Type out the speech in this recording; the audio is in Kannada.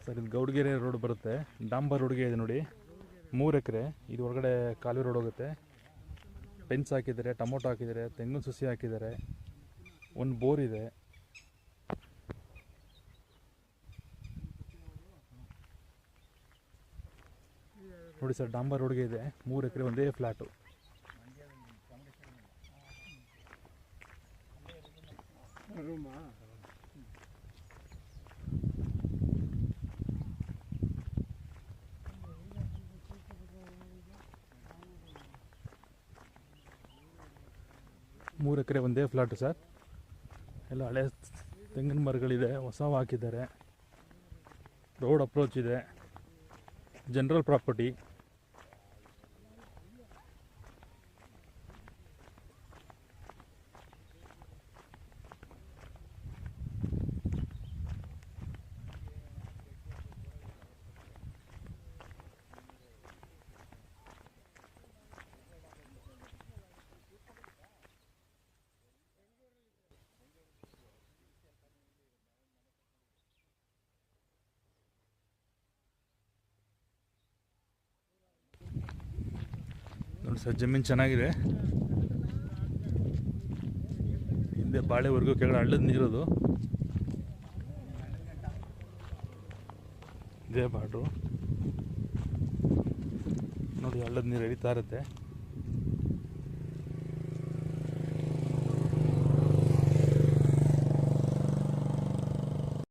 ಸರ್ ಇದು ಗೌಡಗೆರೆ ರೋಡ್ ಬರುತ್ತೆ, ಡಾಂಬರ್ ರೋಡ್ಗೆ ಇದೆ ನೋಡಿ. 3 ಎಕರೆ. ಇದು ಒಳಗಡೆ ಕಾಲುವೆ ರೋಡ್ ಹೋಗುತ್ತೆ. ಫೆನ್ಸ್ ಹಾಕಿದ್ದಾರೆ, ಟೊಮೊಟೊ ಹಾಕಿದ್ದಾರೆ, ತೆಂಗಿನ ಸುಸಿ ಹಾಕಿದ್ದಾರೆ, ಒಂದು ಬೋರ್ ಇದೆ. ನೋಡಿ ಸರ್, ಡಾಂಬರ್ ರೋಡ್ಗೆ ಇದೆ. 3 ಎಕರೆ, ಒಂದೇ ಫ್ಲ್ಯಾಟು. ಮೂರು ಎಕರೆ ಒಂದೇ ಫ್ಲಾಟು ಸರ್. ಎಲ್ಲ ಹಳೆ ತೆಂಗಿನ ಮರಗಳಿದೆ, ಹೊಸವು ಹಾಕಿದ್ದಾರೆ. ರೋಡ್ ಅಪ್ರೋಚ್ ಇದೆ, ಜನರಲ್ ಪ್ರಾಪರ್ಟಿ. ನೋಡಿ ಸರ್, ಜಮೀನು ಚೆನ್ನಾಗಿದೆ. ಹಿಂದೆ ಬಾಳೆವರೆಗೂ ಕೆಳಗಡೆ ಹಳ್ಳದ ನೀರೋದು. ಇದೇ ಬಾರ್ಡ್ರು ನೋಡಿ, ಹಳ್ಳದ ನೀರು ಹರಿತಾ ಇರುತ್ತೆ.